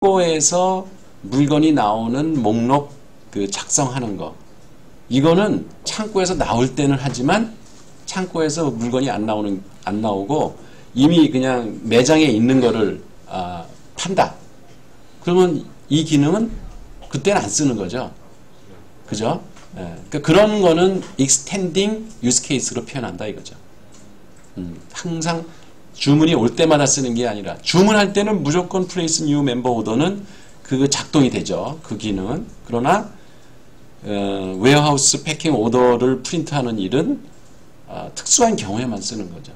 창고에서 물건이 나오는 목록 그 작성하는 거. 이거는 창고에서 나올 때는 하지만 창고에서 물건이 안 나오고 이미 그냥 매장에 있는 거를 판다. 그러면 이 기능은 그때는 안 쓰는 거죠. 그죠? 그러니까 그런 거는 extending use case로 표현한다 이거죠. 항상 주문이 올 때마다 쓰는 게 아니라 주문할 때는 무조건 place new member order는 그 작동이 되죠. 그 기능은. 그러나 웨어하우스 패킹 오더를 프린트하는 일은 특수한 경우에만 쓰는 거죠.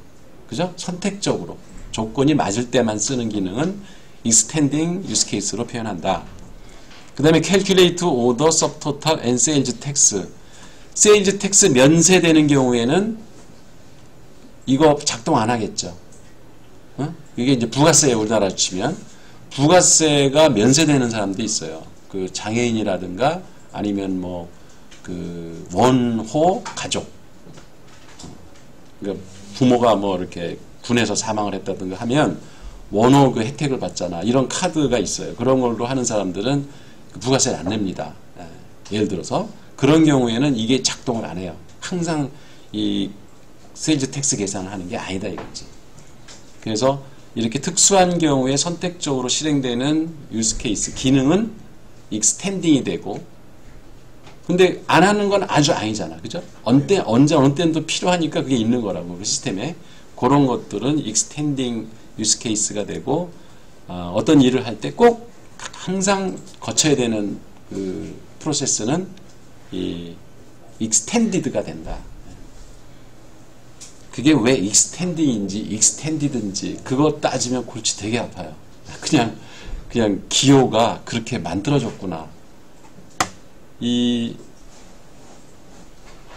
그죠? 선택적으로 조건이 맞을 때만 쓰는 기능은 extending use case로 표현한다. 그 다음에 calculate order subtotal and sales tax. sales tax 면세되는 경우에는 이거 작동 안 하겠죠. 이게 이제 부가세에 우리나라 치면 부가세가 면세되는 사람도 있어요. 그 장애인이라든가 아니면 뭐 그 원호 가족. 그러니까 부모가 뭐 이렇게 군에서 사망을 했다든가 하면 원호 그 혜택을 받잖아. 이런 카드가 있어요. 그런 걸로 하는 사람들은 부가세를 안 냅니다. 예를 들어서 그런 경우에는 이게 작동을 안 해요. 항상 이 세일즈 텍스 계산을 하는 게 아니다 이거지. 그래서 이렇게 특수한 경우에 선택적으로 실행되는 유스 케이스 기능은 익스텐딩이 되고, 근데 안 하는 건 아주 아니잖아. 그죠? 언제 어느 때는 또 필요하니까 그게 있는 거라고 그 시스템에. 그런 것들은 익스텐딩 유스 케이스가 되고, 어떤 일을 할 때 꼭 항상 거쳐야 되는 그 프로세스는 이 익스텐디드가 된다. 그게 왜 익스텐딩인지 익스텐디든지 그거 따지면 골치 되게 아파요. 그냥 기호가 그렇게 만들어졌구나. 이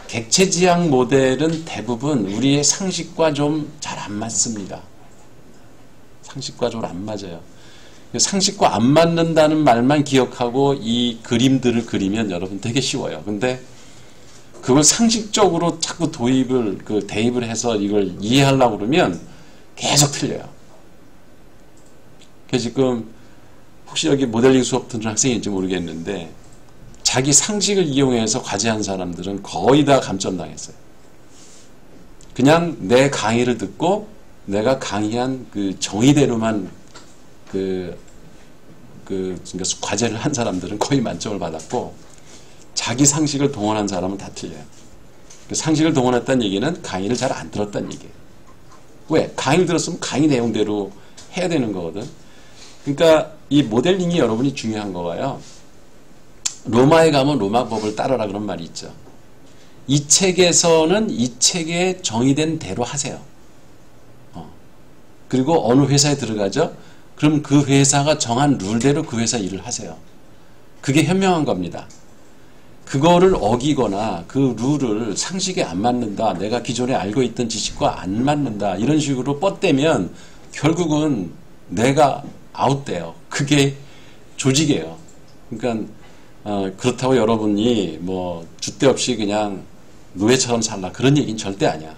객체지향 모델은 대부분 우리의 상식과 좀 잘 안 맞습니다. 상식과 좀 안 맞아요. 상식과 안 맞는다는 말만 기억하고 이 그림들을 그리면 여러분 되게 쉬워요. 근데 그걸 상식적으로 자꾸 대입을 해서 이걸 이해하려고 그러면 계속 틀려요. 그래서 지금 혹시 여기 모델링 수업 듣는 학생인지 모르겠는데 자기 상식을 이용해서 과제한 사람들은 거의 다 감점당했어요. 그냥 내 강의를 듣고 내가 강의한 그 정의대로만 그러니까 과제를 한 사람들은 거의 만점을 받았고, 자기 상식을 동원한 사람은 다 틀려요. 상식을 동원했다는 얘기는 강의를 잘 안 들었다는 얘기예요. 왜? 강의를 들었으면 강의 내용대로 해야 되는 거거든. 그러니까 이 모델링이 여러분이 중요한 거가요. 로마에 가면 로마 법을 따르라 그런 말이 있죠. 이 책에서는 이 책에 정의된 대로 하세요. 그리고 어느 회사에 들어가죠? 그럼 그 회사가 정한 룰대로 그 회사 일을 하세요. 그게 현명한 겁니다. 그거를 어기거나 그 룰을 상식에 안 맞는다, 내가 기존에 알고 있던 지식과 안 맞는다, 이런 식으로 뻗대면 결국은 내가 아웃돼요. 그게 조직이에요. 그러니까 그렇다고 여러분이 뭐 줏대 없이 그냥 노예처럼 살라 그런 얘기는 절대 아니야.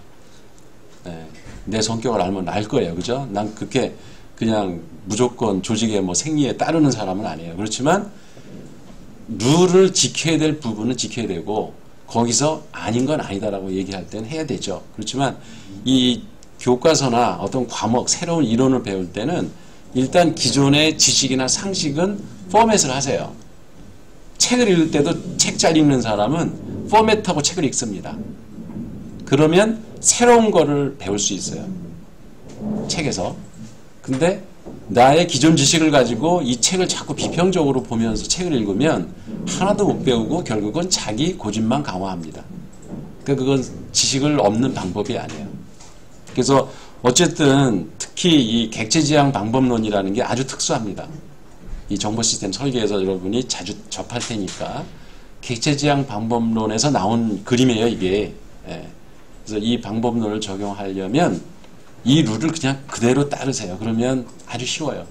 내 성격을 알면 알 거예요. 그죠? 난 그렇게 그냥 무조건 조직의 뭐 생리에 따르는 사람은 아니에요. 그렇지만 룰을 지켜야 될 부분은 지켜야 되고, 거기서 아닌 건 아니다라고 얘기할 때는 해야 되죠. 그렇지만 이 교과서나 어떤 과목, 새로운 이론을 배울 때는 일단 기존의 지식이나 상식은 포맷을 하세요. 책을 읽을 때도 책 잘 읽는 사람은 포맷하고 책을 읽습니다. 그러면 새로운 거를 배울 수 있어요. 책에서. 근데 나의 기존 지식을 가지고 이 책을 자꾸 비평적으로 보면서 책을 읽으면 하나도 못 배우고 결국은 자기 고집만 강화합니다. 그러니까 그건 지식을 얻는 방법이 아니에요. 그래서 어쨌든 특히 이 객체지향 방법론이라는 게 아주 특수합니다. 이 정보 시스템 설계에서 여러분이 자주 접할 테니까 객체지향 방법론에서 나온 그림이에요, 이게. 그래서 이 방법론을 적용하려면 이 룰을 그냥 그대로 따르세요. 그러면 아주 쉬워요.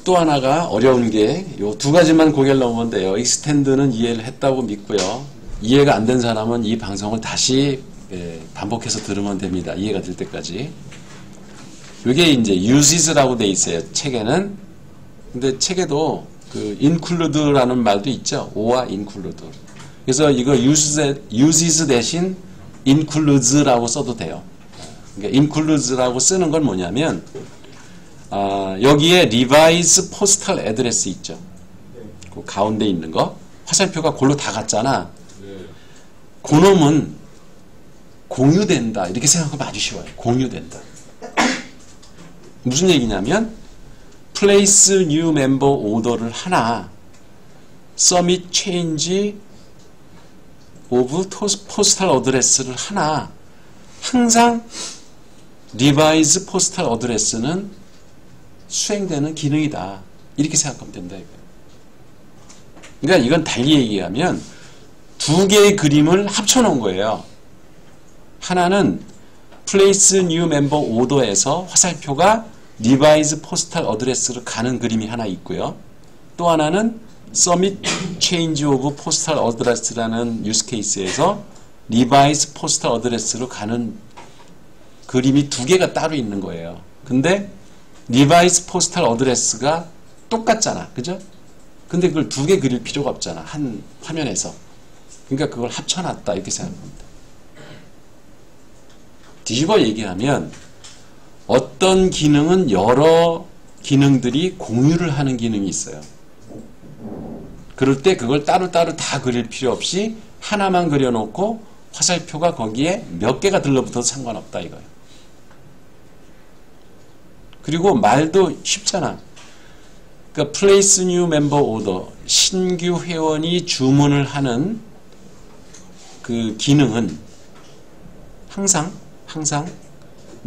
또 하나가 어려운 게 요 두 가지만 고개를 넘으면 돼요. 익스텐드는 이해를 했다고 믿고요. 이해가 안 된 사람은 이 방송을 다시 반복해서 들으면 됩니다. 이해가 될 때까지. 이게 이제 uses라고 돼 있어요. 책에는. 근데 책에도 그 include라는 말도 있죠. o와 include. 그래서 이거 uses 대신 includes라고 써도 돼요. 그러니까 includes라고 쓰는 건 뭐냐면 여기에 revise postal address 있죠. 그 가운데 있는 거 화살표가 골로 다 갔잖아. 그놈은 공유된다 이렇게 생각하면 아주 쉬워요. 공유된다. 무슨 얘기냐면 place new member order를 하나 submit change of postal address를 하나 항상 revise postal address는 수행되는 기능이다. 이렇게 생각하면 된다. 그러니까 이건 달리 얘기하면 두 개의 그림을 합쳐놓은 거예요. 하나는 place new member order에서 화살표가 revise postal address로 가는 그림이 하나 있고요. 또 하나는 submit change of postal address라는 use case에서 revise postal address로 가는 그림이 두 개가 따로 있는 거예요. 근데 revise postal address가 똑같잖아. 그죠? 근데 그걸 두 개 그릴 필요가 없잖아. 한 화면에서. 그러니까 그걸 합쳐놨다. 이렇게 생각합니다. 뒤집어 얘기하면 어떤 기능은 여러 기능들이 공유를 하는 기능이 있어요. 그럴 때 그걸 따로따로 다 그릴 필요 없이 하나만 그려놓고 화살표가 거기에 몇 개가 들러붙어도 상관없다 이거예요. 그리고 말도 쉽잖아. 그러니까 place new member order, 신규 회원이 주문을 하는 그 기능은 항상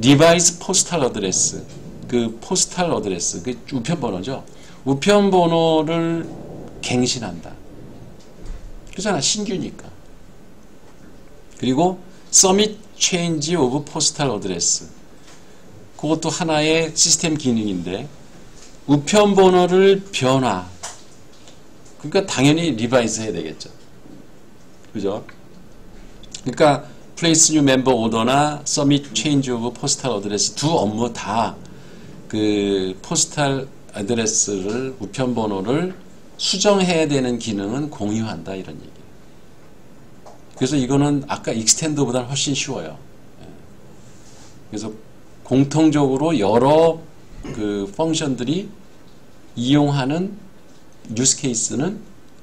revise postal address, 그 postal address, 그 우편번호죠. 우편번호를 갱신한다. 그렇잖아. 신규니까. 그리고 submit change of postal address. 그것도 하나의 시스템 기능인데 우편번호를 변화. 그러니까 당연히 리바이스 해야 되겠죠. 그죠? 그러니까 place new member order나 submit change of postal address 두 업무 다 그 포스탈 어드레스를 우편번호를 수정해야 되는 기능은 공유한다 이런 얘기예요. 그래서 이거는 아까 익스텐드보다는 훨씬 쉬워요. 그래서 공통적으로 여러 그 펑션들이 이용하는 유스 케이스는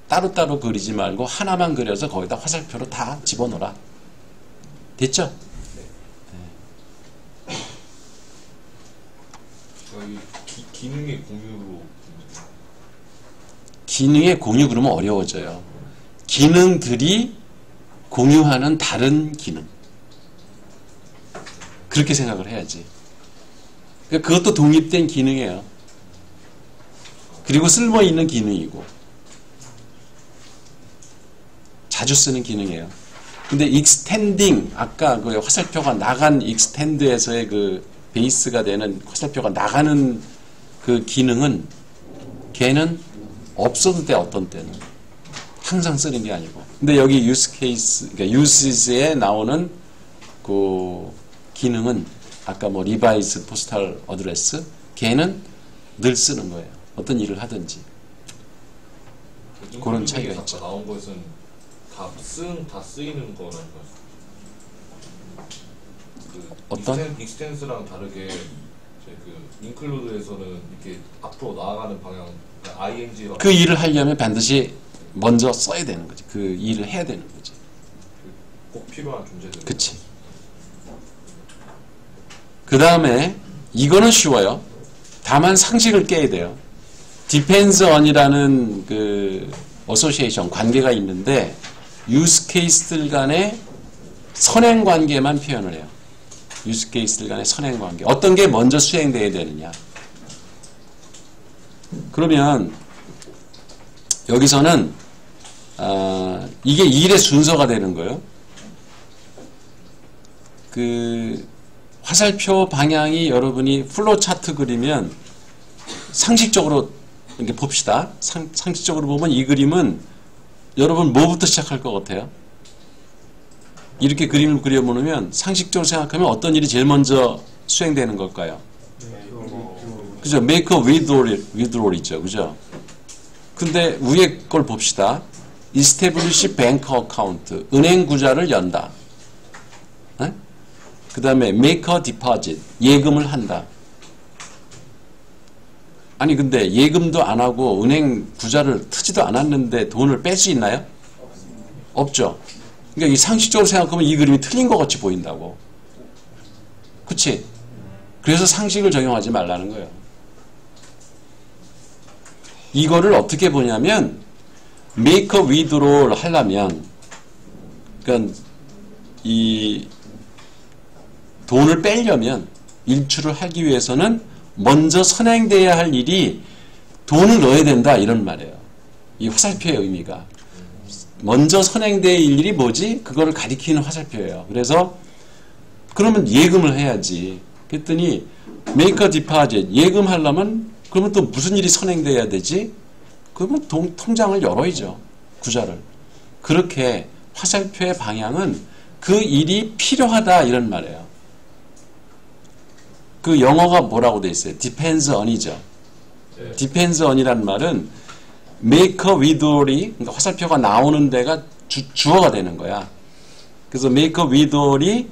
따로따로 그리지 말고 하나만 그려서 거기다 화살표로 다 집어넣어라. 됐죠? 네. 기능의 공유로 기능의 공유 그러면 어려워져요. 기능들이 공유하는 다른 기능. 그렇게 생각을 해야지. 그러니까 그것도 독립된 기능이에요. 그리고 쓸모있는 기능이고 자주 쓰는 기능이에요. 근데 extending, 아까 그 화살표가 나간 extend에서의 그 베이스가 되는 화살표가 나가는 그 기능은 걔는 없어도 돼, 어떤 때는. 항상 쓰는 게 아니고. 근데 여기 use case, 그러니까 uses에 나오는 그 기능은 아까 뭐 revise postal address, 걔는 늘 쓰는 거예요. 어떤 일을 하든지. 그런 차이가 있죠. 나온 것은 다 쓰이는 거라는 거죠. 그 어떤? 익스텐스랑 다르게 그 인클루드에서는 이렇게 앞으로 나아가는 방향, ing라고 그 일을 하려면 반드시 먼저 써야 되는 거지. 그 일을 해야 되는 거지. 꼭 필요한 존재들. 그치. 그 다음에 이거는 쉬워요. 다만 상식을 깨야 돼요. depends on이라는 그 어소시에이션 관계가 있는데 유스 케이스들 간의 선행 관계만 표현을 해요. 유스 케이스들 간의 선행 관계. 어떤 게 먼저 수행돼야 되느냐. 그러면 여기서는 이게 일의 순서가 되는 거예요. 그 화살표 방향이 여러분이 플로우 차트 그리면 상식적으로 이렇게 봅시다. 상식적으로 보면 이 그림은 여러분 뭐부터 시작할 것 같아요? 이렇게 그림을 그려보면 상식적으로 생각하면 어떤 일이 제일 먼저 수행되는 걸까요? 그죠? make a withdrawal 있죠. 그죠? 근데 위에 걸 봅시다. establish bank account. 은행 구좌를 연다. 그 다음에 make a deposit. 예금을 한다. 아니 근데 예금도 안 하고 은행 구좌를 트지도 않았는데 돈을 뺄 수 있나요? 없죠. 그러니까 이 상식적으로 생각하면 이 그림이 틀린 것 같이 보인다고. 그치? 그래서 상식을 적용하지 말라는 거예요. 이거를 어떻게 보냐면 make a withdrawal 하려면 그러니까 이 돈을 빼려면 인출을 하기 위해서는 먼저 선행돼야 할 일이 돈을 넣어야 된다 이런 말이에요. 이 화살표의 의미가. 먼저 선행될 일이 뭐지? 그거를 가리키는 화살표예요. 그래서 그러면 예금을 해야지. 그랬더니 make a deposit. 예금하려면 그러면 또 무슨 일이 선행돼야 되지? 그러면 통장을 열어야죠. 구좌를. 그렇게 화살표의 방향은 그 일이 필요하다 이런 말이에요. 그 영어가 뭐라고 돼 있어요? depends on이죠. 네. depends on이란 말은 make a withdrawal이 그러니까 화살표가 나오는 데가 주어가 되는 거야. 그래서 make a withdrawal이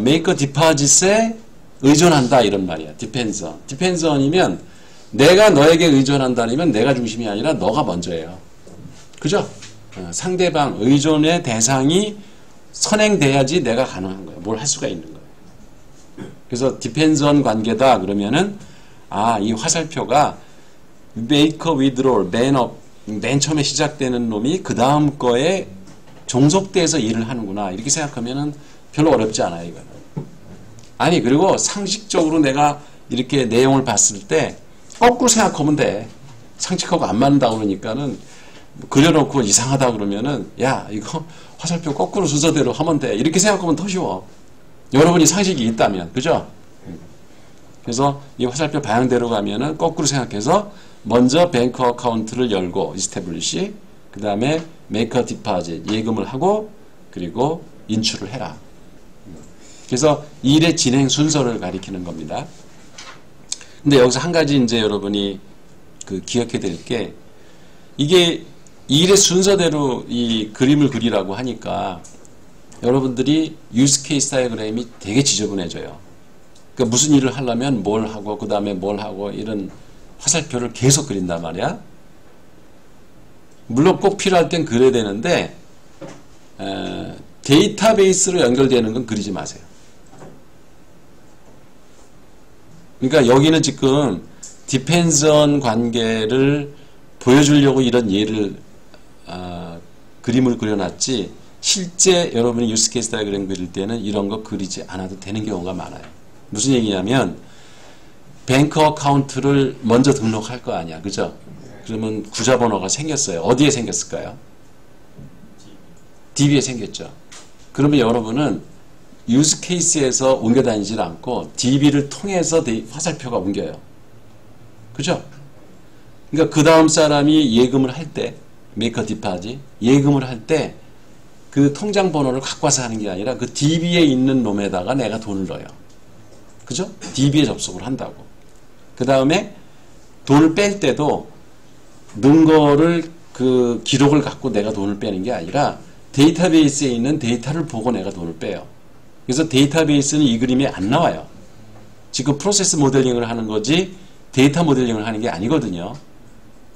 make a deposit에 의존한다 이런 말이야. depends on. depends on이면 내가 너에게 의존한다면 내가 중심이 아니라 너가 먼저예요. 그죠? 상대방 의존의 대상이 선행돼야지 내가 가능한 거예요. 뭘 할 수가 있는 거예요. 그래서 depends on 관계다 그러면은 이 화살표가 make a withdrawal, 맨 처음에 시작되는 놈이 그 다음 거에 종속돼서 일을 하는구나 이렇게 생각하면은 별로 어렵지 않아요. 이거는. 아니 그리고 상식적으로 내가 이렇게 내용을 봤을 때 거꾸로 생각하면 돼. 상식하고 안 맞는다 그러니까는 그려놓고 이상하다 그러면은 야 이거 화살표 거꾸로 순서대로 하면 돼. 이렇게 생각하면 더 쉬워. 여러분이 상식이 있다면 그죠? 그래서 이 화살표 방향대로 가면은 거꾸로 생각해서 먼저 뱅크 어카운트를 열고 establish 그 다음에 make a deposit 예금을 하고 그리고 인출을 해라. 그래서 일의 진행 순서를 가리키는 겁니다. 근데 여기서 한 가지 이제 여러분이 기억해 드릴 게 이게 일의 순서대로 이 그림을 그리라고 하니까 여러분들이 유스 케이스 다이어그램이 되게 지저분해져요. 그러니까 무슨 일을 하려면 뭘 하고 그 다음에 뭘 하고 이런 화살표를 계속 그린단 말이야. 물론 꼭 필요할 땐 그려야 되는데 데이터베이스로 연결되는 건 그리지 마세요. 그러니까 여기는 지금 depends on 관계를 보여주려고 이런 예를 그림을 그려놨지 실제 여러분이 유스 케이스 다이어그램 그릴 때는 이런 거 그리지 않아도 되는 경우가 많아요. 무슨 얘기냐면 뱅크 어카운트를 먼저 등록할 거 아니야. 그죠? 그러면 구좌번호가 생겼어요. 어디에 생겼을까요? DB에 생겼죠. 그러면 여러분은 유스 케이스에서 옮겨 다니질 않고 DB를 통해서 화살표가 옮겨요. 그죠? 그러니까 그 다음 사람이 예금을 할 때 make a deposit 예금을 할 때 그 통장 번호를 갖고 와서 하는 게 아니라 그 DB에 있는 놈에다가 내가 돈을 넣어요. 그죠? DB에 접속을 한다고. 그 다음에 돈을 뺄 때도 넣은 거를 그 기록을 갖고 내가 돈을 빼는 게 아니라 데이터베이스에 있는 데이터를 보고 내가 돈을 빼요. 그래서 데이터베이스는 이 그림에 안 나와요. 지금 프로세스 모델링을 하는 거지 데이터 모델링을 하는 게 아니거든요.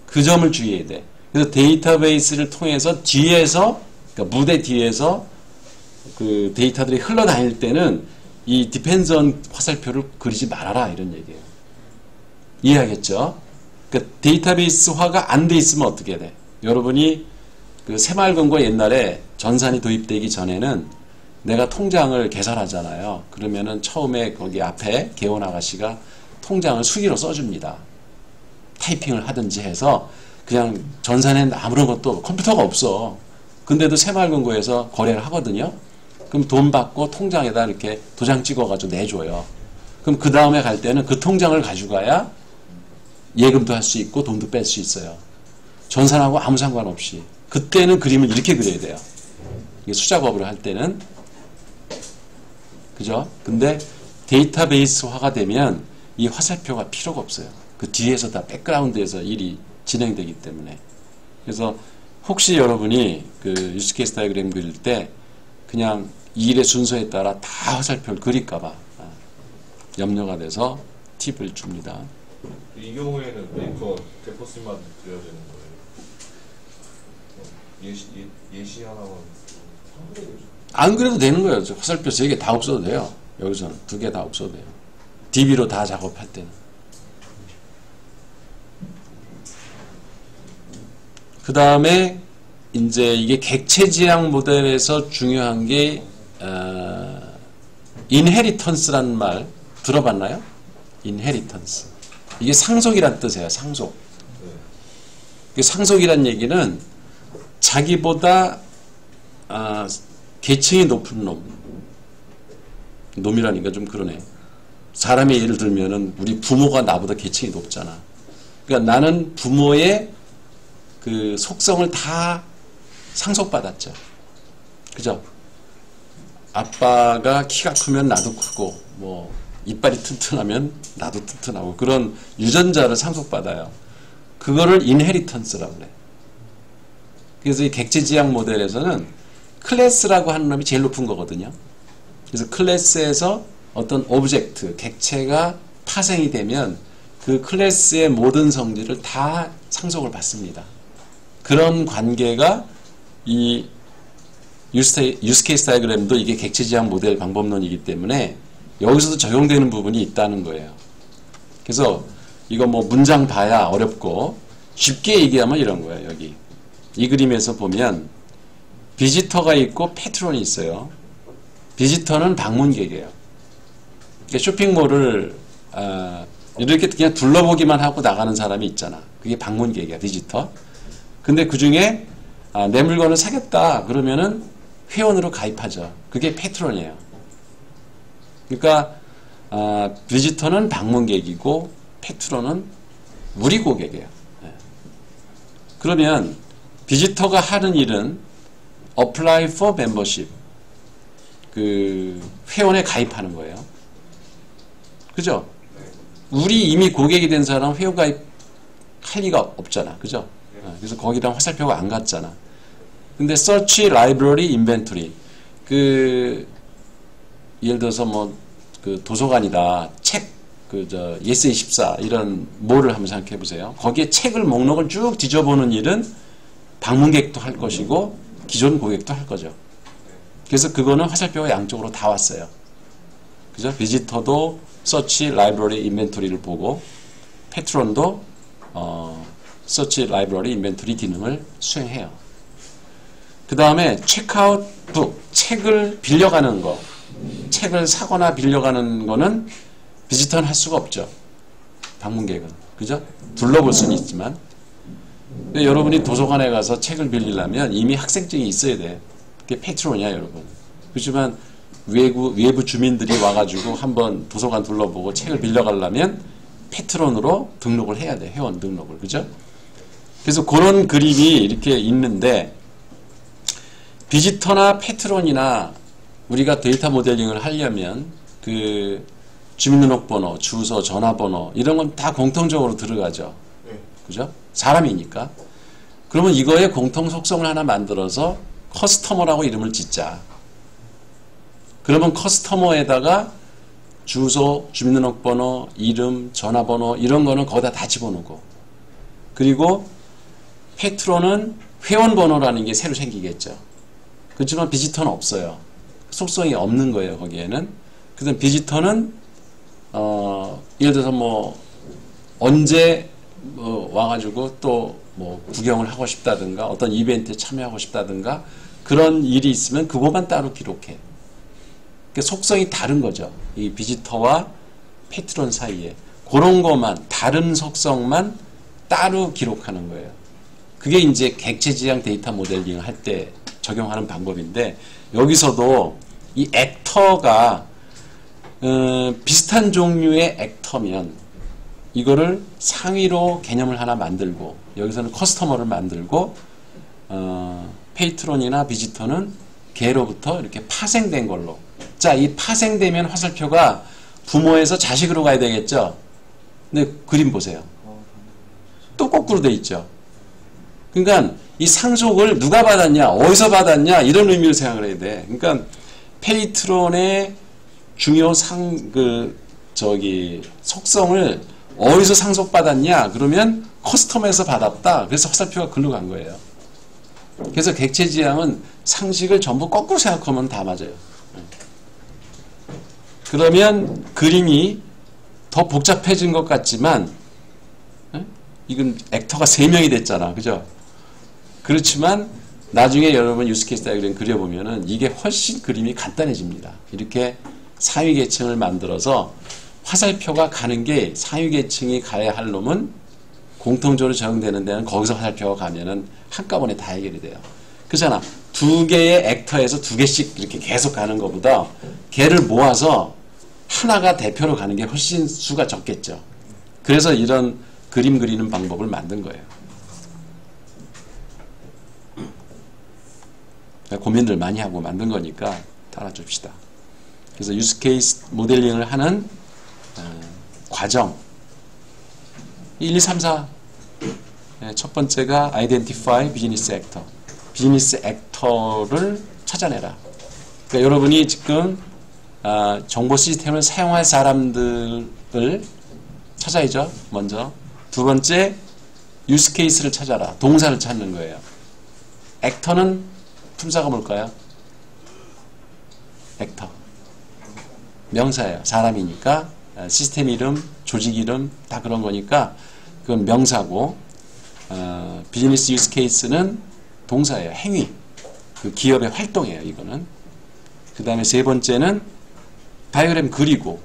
그 점을 주의해야 돼. 그래서 데이터베이스를 통해서 뒤에서 그러니까 무대 뒤에서 그 데이터들이 흘러다닐 때는 이 depends on 화살표를 그리지 말아라 이런 얘기예요. 이해하겠죠? 그러니까 데이터베이스화가 안 돼 있으면 어떻게 돼? 여러분이 그 새마을금고 옛날에 전산이 도입되기 전에는 내가 통장을 개설하잖아요. 그러면은 처음에 거기 앞에 개원 아가씨가 통장을 수기로 써줍니다. 타이핑을 하든지 해서 그냥 전산에는 아무런 것도 컴퓨터가 없어. 근데도 새마을금고에서 거래를 하거든요. 그럼 돈 받고 통장에다 이렇게 도장 찍어가지고 내줘요. 그럼 그 다음에 갈 때는 그 통장을 가져가야 예금도 할 수 있고 돈도 뺄 수 있어요. 전산하고 아무 상관없이. 그때는 그림을 이렇게 그려야 돼요. 이게 수작업을 할 때는. 그죠? 근데 데이터베이스화가 되면 이 화살표가 필요가 없어요. 그 뒤에서 다 백그라운드에서 일이 진행되기 때문에. 그래서 혹시 여러분이 그 유스케이스 다이어그램 그릴 때 그냥 일의 순서에 따라 다 화살표를 그릴까봐 염려가 돼서 팁을 줍니다. 이 경우에는 메이커 대포스만 그려야 되는 거예요. 예시 하나만. 안 그래도 되는 거예요. 화살표 3개 다 없어도 돼요. 여기서는 2개 다 없어도 돼요. DB로 다 작업할 때는. 그 다음에 이제 이게 객체 지향 모델에서 중요한 게 인헤리턴스라는 말 들어봤나요? 인헤리턴스. 이게 상속이란 뜻이에요. 상속. 상속이란 얘기는 자기보다 계층이 높은 놈이라니까 좀 그러네. 사람의 예를 들면은 우리 부모가 나보다 계층이 높잖아. 그러니까 나는 부모의 그 속성을 다 상속받았죠. 그죠? 아빠가 키가 크면 나도 크고, 뭐, 이빨이 튼튼하면 나도 튼튼하고, 그런 유전자를 상속받아요. 그거를 인헤리턴스라고 그래. 그래서 이 객체지향 모델에서는 클래스라고 하는 놈이 제일 높은 거거든요. 그래서 클래스에서 어떤 오브젝트, 객체가 파생이 되면 그 클래스의 모든 성질을 다 상속을 받습니다. 그런 관계가 이 유스케이스 다이어그램도 이게 객체지향 모델 방법론이기 때문에 여기서도 적용되는 부분이 있다는 거예요. 그래서 이거 뭐 문장 봐야 어렵고 쉽게 얘기하면 이런 거예요. 여기 이 그림에서 보면 비지터가 있고 패트론이 있어요. 비지터는 방문객이에요. 그러니까 쇼핑몰을 이렇게 그냥 둘러보기만 하고 나가는 사람이 있잖아. 그게 방문객이야, 비지터. 근데 그 중에 내 물건을 사겠다 그러면은 회원으로 가입하죠. 그게 패트론이에요. 그러니까 비지터는 방문객이고 패트론은 우리 고객이에요. 그러면 비지터가 하는 일은 apply for membership, 그 회원에 가입하는 거예요. 그죠? 우리 이미 고객이 된 사람은 회원 가입할 리가 없잖아. 그죠? 그래서 거기다 화살표가 안 갔잖아. 근데 search, library, inventory, 그 예를 들어서 뭐 그 도서관이다, 책, 예스24 이런 뭐를 한번 생각해 보세요. 거기에 책을 목록을 쭉 뒤져보는 일은 방문객도 할 것이고 기존 고객도 할 거죠. 그래서 그거는 화살표가 양쪽으로 다 왔어요. 그죠? 비지터도 search, library, inventory를 보고 패트론도 search, library, inventory 기능을 수행해요. 그 다음에 checkout book, 책을 빌려가는 거, 책을 사거나 빌려가는 거는 비지터는 할 수가 없죠. 방문객은. 그죠? 둘러볼 수는 있지만. 근데 여러분이 도서관에 가서 책을 빌리려면 이미 학생증이 있어야 돼. 그게 패트론이야, 여러분. 그렇지만 외부 주민들이 와가지고 한번 도서관 둘러보고 책을 빌려가려면 패트론으로 등록을 해야 돼. 회원 등록을. 그죠? 그래서 그런 그림이 이렇게 있는데 비지터나 패트론이나 우리가 데이터 모델링을 하려면 그 주민등록번호, 주소, 전화번호 이런 건 다 공통적으로 들어가죠. 그죠? 사람이니까. 그러면 이거에 공통 속성을 하나 만들어서 커스터머라고 이름을 짓자. 그러면 커스터머에다가 주소, 주민등록번호, 이름, 전화번호 이런 거는 거기다 다 집어넣고, 그리고 패트론은 회원번호라는 게 새로 생기겠죠. 그렇지만 비지터는 없어요. 속성이 없는 거예요, 거기에는. 그래서 비지터는 예를 들어서 뭐 언제 와가지고 또 뭐 구경을 하고 싶다든가 어떤 이벤트에 참여하고 싶다든가 그런 일이 있으면 그것만 따로 기록해. 그러니까 속성이 다른 거죠. 이 비지터와 패트론 사이에 그런 것만, 다른 속성만 따로 기록하는 거예요. 그게 이제 객체지향 데이터 모델링을 할 때 적용하는 방법인데, 여기서도 이 액터가 비슷한 종류의 액터면 이거를 상위로 개념을 하나 만들고, 여기서는 커스터머를 만들고, 페이트론이나 비지터는 걔로부터 이렇게 파생된 걸로. 자, 이 파생되면 화살표가 부모에서 자식으로 가야 되겠죠. 근데 그림 보세요. 또 거꾸로 돼 있죠. 그러니까 이 상속을 누가 받았냐, 어디서 받았냐 이런 의미를 생각을 해야 돼. 그러니까 페이트론의 중요 속성을 어디서 상속받았냐 그러면 커스텀에서 받았다. 그래서 화살표가 글로 간 거예요. 그래서 객체지향은 상식을 전부 거꾸로 생각하면 다 맞아요. 그러면 그림이 더 복잡해진 것 같지만 이건 액터가 3명이 됐잖아. 그죠? 그렇지만 나중에 여러분 유스케이스 다이어그램 그려보면은 이게 훨씬 그림이 간단해집니다. 이렇게 상위계층을 만들어서 화살표가 가는 게 상위계층이 가야 할 놈은 공통적으로 적용되는 데는 거기서 화살표가 가면은 한꺼번에 다 해결이 돼요. 그렇잖아. 2개의 액터에서 2개씩 이렇게 계속 가는 것보다 걔를 모아서 하나가 대표로 가는 게 훨씬 수가 적겠죠. 그래서 이런 그림 그리는 방법을 만든 거예요. 고민들 많이 하고 만든 거니까 따라줍시다. 그래서 유스케이스 모델링을 하는 과정 1, 2, 3, 4 첫 번째가 identify business actor. 비즈니스 액터를 찾아내라. 그러니까 여러분이 지금 정보 시스템을 사용할 사람들을 찾아야죠. 먼저. 두 번째, 유스 케이스를 찾아라. 동사를 찾는 거예요. 액터는 품사가 뭘까요? 액터. 명사예요. 사람이니까 시스템 이름, 조직 이름 다 그런 거니까 그건 명사고 비즈니스 유스 케이스는 동사예요. 행위. 그 기업의 활동이에요. 이거는. 그 다음에 세 번째는 다이어그램 그리고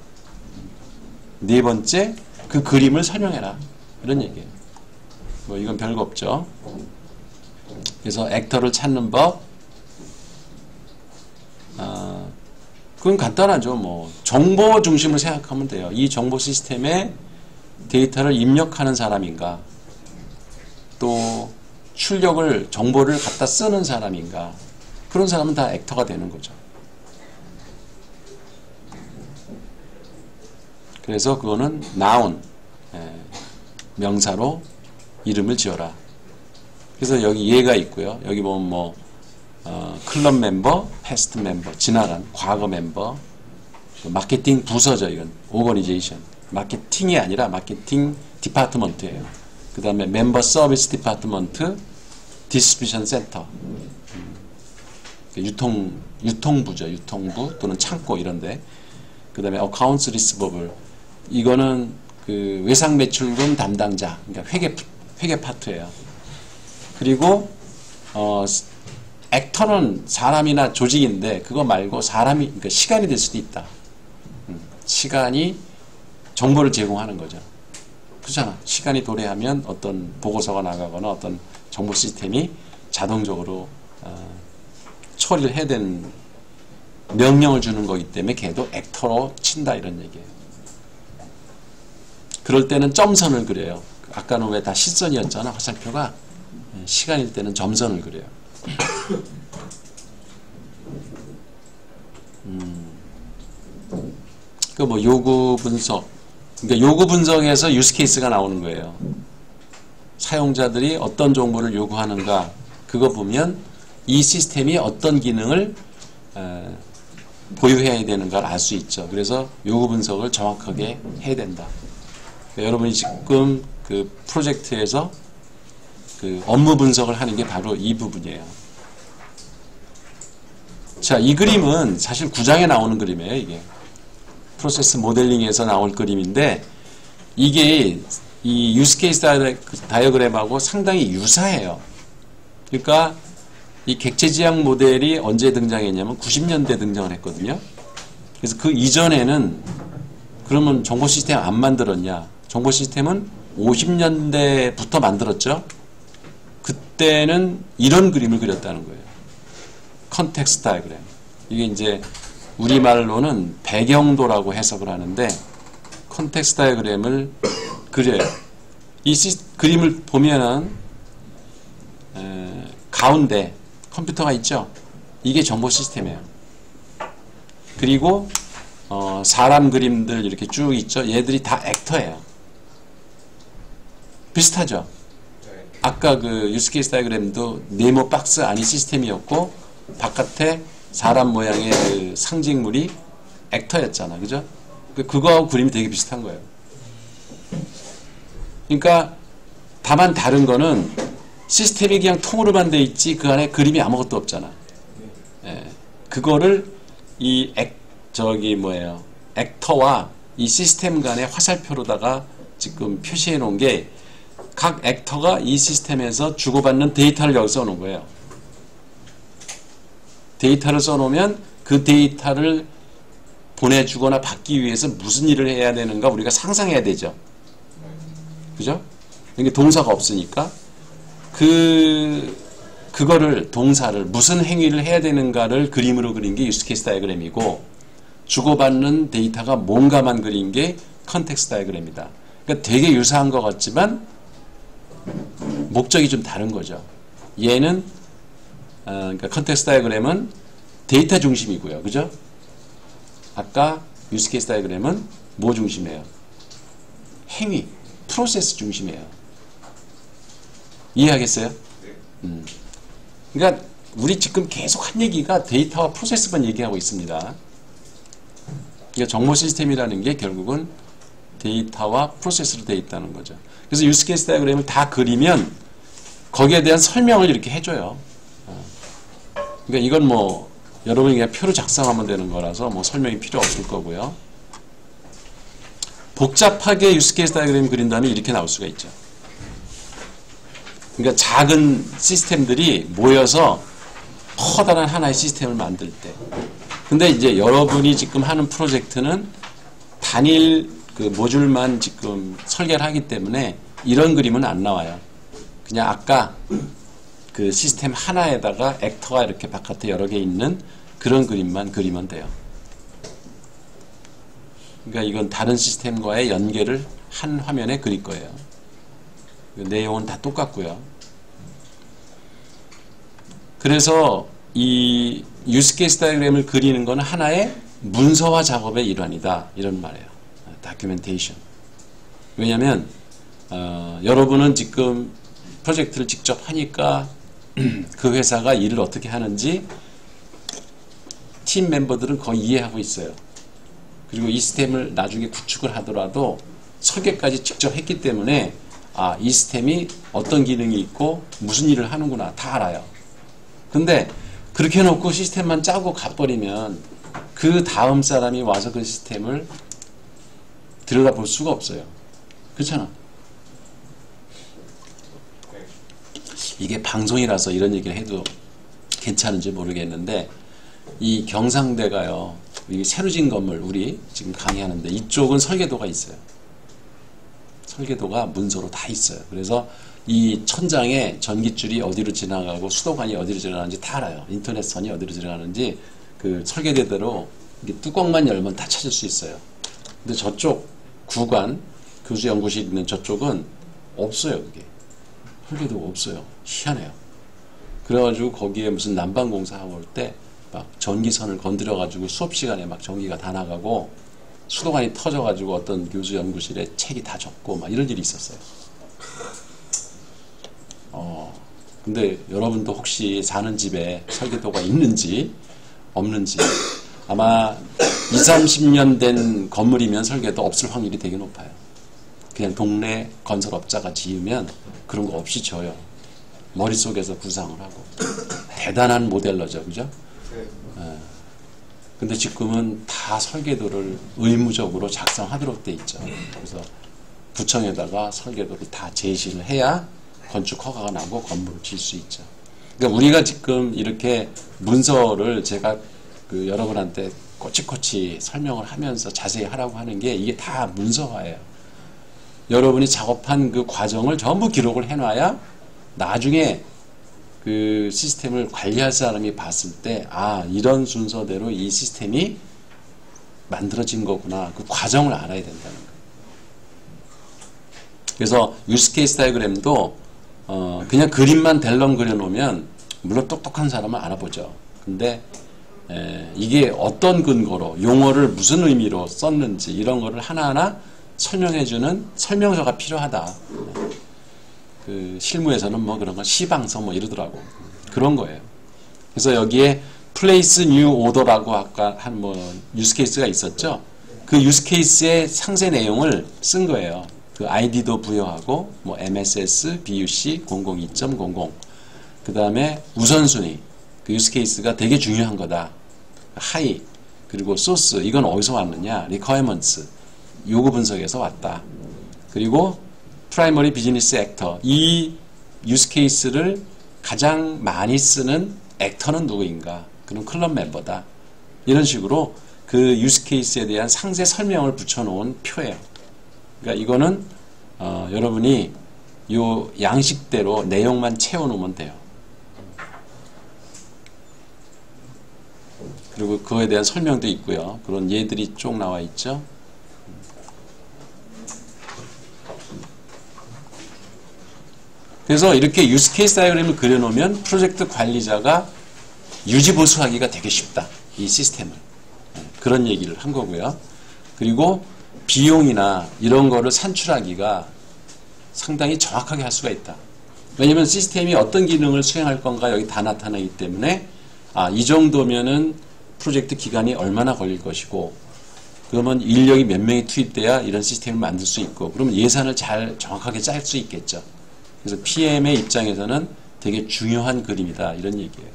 네 번째 그 그림을 설명해라. 이런 얘기예요. 뭐 이건 별거 없죠. 그래서 액터를 찾는 법 그건 간단하죠. 뭐 정보 중심으로 생각하면 돼요. 이 정보 시스템에 데이터를 입력하는 사람인가 또 출력을 정보를 갖다 쓰는 사람인가 그런 사람은 다 액터가 되는 거죠. 그래서 그거는 noun 명사로 이름을 지어라. 그래서 여기 예가 있고요. 여기 보면 뭐 클럽 멤버, 패스트 멤버, 지나간 과거 멤버, 마케팅 부서죠. 이건 오거니제이션. 마케팅이 아니라 마케팅 디파트먼트예요. 그 다음에 멤버 서비스 디파트먼트, 디스트리뷰션 센터, 유통부죠. 유통부 또는 창고 이런데. 그 다음에 어카운트 리시버블. 이거는 그 외상 매출금 담당자, 그러니까 회계 파트예요. 그리고 액터는 사람이나 조직인데 그거 말고 사람이 그러니까 시간이 될 수도 있다. 시간이 정보를 제공하는 거죠. 그렇잖아. 시간이 도래하면 어떤 보고서가 나가거나 어떤 정보 시스템이 자동적으로 처리를 해야 되는 명령을 주는 거기 때문에 걔도 액터로 친다 이런 얘기예요. 그럴 때는 점선을 그려요. 아까는 왜 다 실선이었잖아. 화살표가. 시간일 때는 점선을 그려요. 그 뭐 요구 분석. 그러니까 요구 분석에서 유스 케이스가 나오는 거예요. 사용자들이 어떤 정보를 요구하는가 그거 보면 이 시스템이 어떤 기능을 보유해야 되는가를 알 수 있죠. 그래서 요구 분석을 정확하게 해야 된다. 그러니까 여러분이 지금 그 프로젝트에서 그 업무 분석을 하는 게 바로 이 부분이에요. 자, 이 그림은 사실 9장에 나오는 그림이에요. 이게 프로세스 모델링에서 나올 그림인데 이게 이 유스케이스 다이어그램하고 상당히 유사해요. 그러니까 이 객체지향 모델이 언제 등장했냐면 90년대 등장을 했거든요. 그래서 그 이전에는 그러면 정보 시스템 안 만들었냐? 정보 시스템은 50년대부터 만들었죠. 그때는 이런 그림을 그렸다는 거예요. 컨텍스트 다이어그램. 이게 이제 우리말로는 배경도라고 해석을 하는데 컨텍스트 다이어그램을 그려요. 이 그림을 보면은 가운데 컴퓨터가 있죠. 이게 정보 시스템이에요. 그리고 사람 그림들 이렇게 쭉 있죠. 얘들이 다 액터예요. 비슷하죠. 네. 아까 그 유스케이스 다이그램도 네모 박스 안이 시스템이었고 바깥에 사람 모양의 그 상징물이 액터였잖아. 그죠? 그거하고 그림이 되게 비슷한 거예요. 그러니까 다만 다른 거는 시스템이 그냥 통으로만 돼 있지 그 안에 그림이 아무것도 없잖아. 예. 그거를 이 액터와 이 시스템 간의 화살표로다가 지금 표시해 놓은 게 각 액터가 이 시스템에서 주고받는 데이터를 여기 써 놓은 거예요. 데이터를 써 놓으면 그 데이터를 보내주거나 받기 위해서 무슨 일을 해야 되는가 우리가 상상해야 되죠. 그죠? 이게 동사가 없으니까 그거를 동사를 무슨 행위를 해야 되는가를 그림으로 그린 게 유스케이스 다이어그램이고 주고받는 데이터가 뭔가만 그린 게 컨텍스트 다이어그램이다. 그러니까 되게 유사한 것 같지만 목적이 좀 다른 거죠. 얘는 그러니까 컨텍스트 다이어그램은 데이터 중심이고요. 그죠? 아까 유스케이스 다이어그램은 뭐 중심이에요? 행위, 프로세스 중심이에요. 이해하겠어요? 그러니까 우리 지금 계속 한 얘기가 데이터와 프로세스만 얘기하고 있습니다. 그러니까 정보 시스템이라는 게 결국은 데이터와 프로세스로 되어 있다는 거죠. 그래서 유스케이스 다이어그램을 다 그리면 거기에 대한 설명을 이렇게 해줘요. 그러니까 이건 뭐 여러분이 그냥 표로 작성하면 되는 거라서 뭐 설명이 필요 없을 거고요. 복잡하게 유스케이스 다이어그램 그린다면 이렇게 나올 수가 있죠. 그러니까 작은 시스템들이 모여서 커다란 하나의 시스템을 만들 때. 근데 이제 여러분이 지금 하는 프로젝트는 단일 그 모듈만 지금 설계를 하기 때문에 이런 그림은 안 나와요. 그냥 아까 그 시스템 하나에다가 액터가 이렇게 바깥에 여러 개 있는 그런 그림만 그리면 돼요. 그러니까 이건 다른 시스템과의 연계를 한 화면에 그릴 거예요. 내용은 다 똑같고요. 그래서 이 유스케이스 다이어그램을 그리는 건 하나의 문서화 작업의 일환이다. 이런 말이에요. 다큐멘테이션. 왜냐하면 여러분은 지금 프로젝트를 직접 하니까 그 회사가 일을 어떻게 하는지 팀 멤버들은 거의 이해하고 있어요. 그리고 이 시스템을 나중에 구축을 하더라도 설계까지 직접 했기 때문에 이 시스템이 어떤 기능이 있고 무슨 일을 하는구나 다 알아요. 근데 그렇게 해놓고 시스템만 짜고 가버리면 그 다음 사람이 와서 그 시스템을 들여다볼 수가 없어요. 그렇잖아. 이게 방송이라서 이런 얘기를 해도 괜찮은지 모르겠는데 이 경상대가요. 이 새로 진 건물 우리 지금 강의하는데 이쪽은 설계도가 있어요. 설계도가 문서로 다 있어요. 그래서 이 천장에 전기줄이 어디로 지나가고 수도관이 어디로 지나가는지 다 알아요. 인터넷선이 어디로 지나가는지 그 설계대대로 뚜껑만 열면 다 찾을 수 있어요. 근데 저쪽 구관 교수연구실 있는 저쪽은 없어요. 그게 설계도가 없어요. 희한해요. 그래가지고 거기에 무슨 난방공사 하고 올 때 막 전기선을 건드려가지고 수업 시간에 막 전기가 다 나가고 수도관이 터져가지고 어떤 교수 연구실에 책이 다 젖고 막 이런 일이 있었어요. 근데 여러분도 혹시 사는 집에 설계도가 있는지 없는지 아마 20, 30년 된 건물이면 설계도 없을 확률이 되게 높아요. 그냥 동네 건설업자가 지으면 그런 거 없이 져요. 머릿속에서 구상을 하고. 대단한 모델러죠. 그죠? 근데 지금은 다 설계도를 의무적으로 작성하도록 돼 있죠. 그래서 구청에다가 설계도를 다 제시를 해야 건축 허가가 나고 건물을 질 수 있죠. 그러니까 우리가 지금 이렇게 문서를 제가 그 여러분한테 꼬치꼬치 설명을 하면서 자세히 하라고 하는 게 이게 다 문서화예요. 여러분이 작업한 그 과정을 전부 기록을 해놔야 나중에 그 시스템을 관리할 사람이 봤을 때 이런 순서대로 이 시스템이 만들어진 거구나. 그 과정을 알아야 된다는 거예요. 그래서 유스케이스 다이어그램도 그냥 그림만 델렁 그려놓으면 물론 똑똑한 사람은 알아보죠. 근데 이게 어떤 근거로 용어를 무슨 의미로 썼는지 이런 거를 하나하나 설명해주는 설명서가 필요하다. 그 실무에서는 뭐 그런 거 시방성 뭐 이러더라고. 그런 거예요. 그래서 여기에 place new order라고 아까 한 뭐 유스 케이스가 있었죠. 그 유스 케이스의 상세 내용을 쓴 거예요. 그 아이디도 부여하고 뭐 MSS BUC 002.00 그 다음에 우선순위 그 유스 케이스가 되게 중요한 거다. 하이 그리고 소스 이건 어디서 왔느냐 requirements 요구 분석에서 왔다. 그리고 프라이머리 비즈니스 액터 이 유스 케이스를 가장 많이 쓰는 액터는 누구인가? 그럼 클럽 멤버다. 이런 식으로 그 유스 케이스에 대한 상세 설명을 붙여놓은 표예요. 그러니까 이거는 여러분이 요 양식대로 내용만 채워놓으면 돼요. 그리고 그거에 대한 설명도 있고요. 그런 예들이 쭉 나와 있죠. 그래서 이렇게 유스 케이스 다이어그램을 그려놓으면 프로젝트 관리자가 유지보수하기가 되게 쉽다. 이 시스템을. 그런 얘기를 한 거고요. 그리고 비용이나 이런 거를 산출하기가 상당히 정확하게 할 수가 있다. 왜냐하면 시스템이 어떤 기능을 수행할 건가 여기 다 나타나기 때문에 이 정도면은 프로젝트 기간이 얼마나 걸릴 것이고 그러면 인력이 몇 명이 투입돼야 이런 시스템을 만들 수 있고 그러면 예산을 잘 정확하게 짤 수 있겠죠. 그래서 PM의 입장에서는 되게 중요한 그림이다. 이런 얘기예요.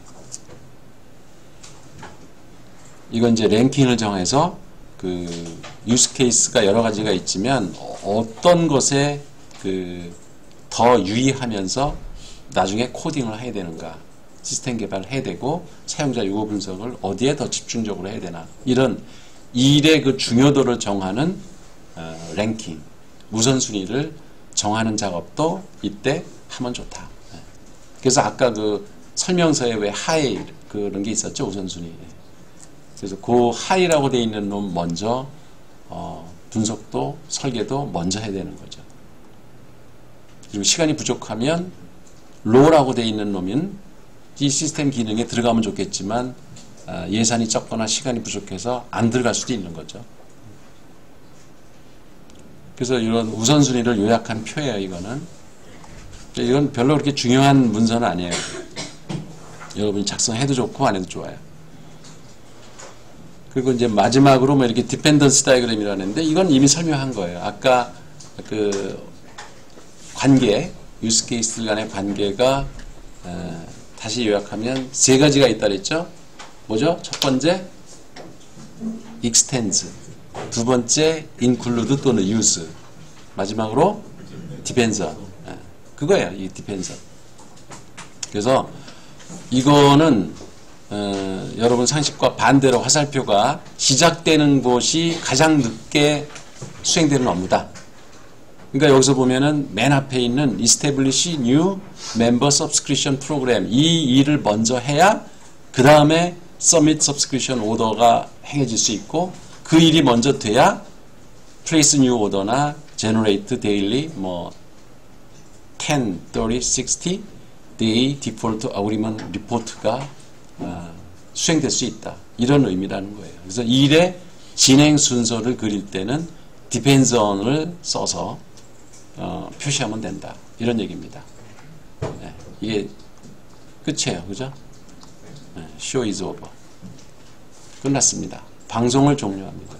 이건 이제 랭킹을 정해서 그 유스 케이스가 여러 가지가 있지만 어떤 것에 그 더 유의하면서 나중에 코딩을 해야 되는가 시스템 개발을 해야 되고 사용자 요구 분석을 어디에 더 집중적으로 해야 되나 이런 일의 그 중요도를 정하는 랭킹 우선순위를 정하는 작업도 이때 하면 좋다. 그래서 아까 그 설명서에 왜 하이 그런 게 있었죠 우선순위. 그래서 그 하이라고 되어 있는 놈 먼저 분석도 설계도 먼저 해야 되는 거죠. 그리고 시간이 부족하면 로우라고 되어 있는 놈은 이 시스템 기능에 들어가면 좋겠지만 예산이 적거나 시간이 부족해서 안 들어갈 수도 있는 거죠. 그래서 이런 우선순위를 요약한 표예요. 이건 별로 그렇게 중요한 문서는 아니에요. 여러분이 작성해도 좋고 안 해도 좋아요. 그리고 이제 마지막으로 뭐 이렇게 디펜던스 다이그램이라는데 이건 이미 설명한 거예요. 아까 그 관계, 유스 케이스 간의 관계가 다시 요약하면 세 가지가 있다 그랬죠. 뭐죠? 첫 번째 extends, 두 번째 include 또는 use, 마지막으로 depends on. 그거예요. 이 depends on. 그래서 이거는 여러분 상식과 반대로 화살표가 시작되는 곳이 가장 늦게 수행되는 업무다. 그러니까 여기서 보면은 맨 앞에 있는 Establish New Member Subscription Program 이 일을 먼저 해야 그 다음에 Submit Subscription Order가 행해질 수 있고 그 일이 먼저 돼야 Place New Order나 Generate Daily 뭐 10, 30, 60 Day Default Agreement Report가 수행될 수 있다. 이런 의미라는 거예요. 그래서 일의 진행 순서를 그릴 때는 Depends on을 써서 표시하면 된다. 이런 얘기입니다. 네, 이게 끝이에요. 그죠? 네, show is over. 끝났습니다. 방송을 종료합니다.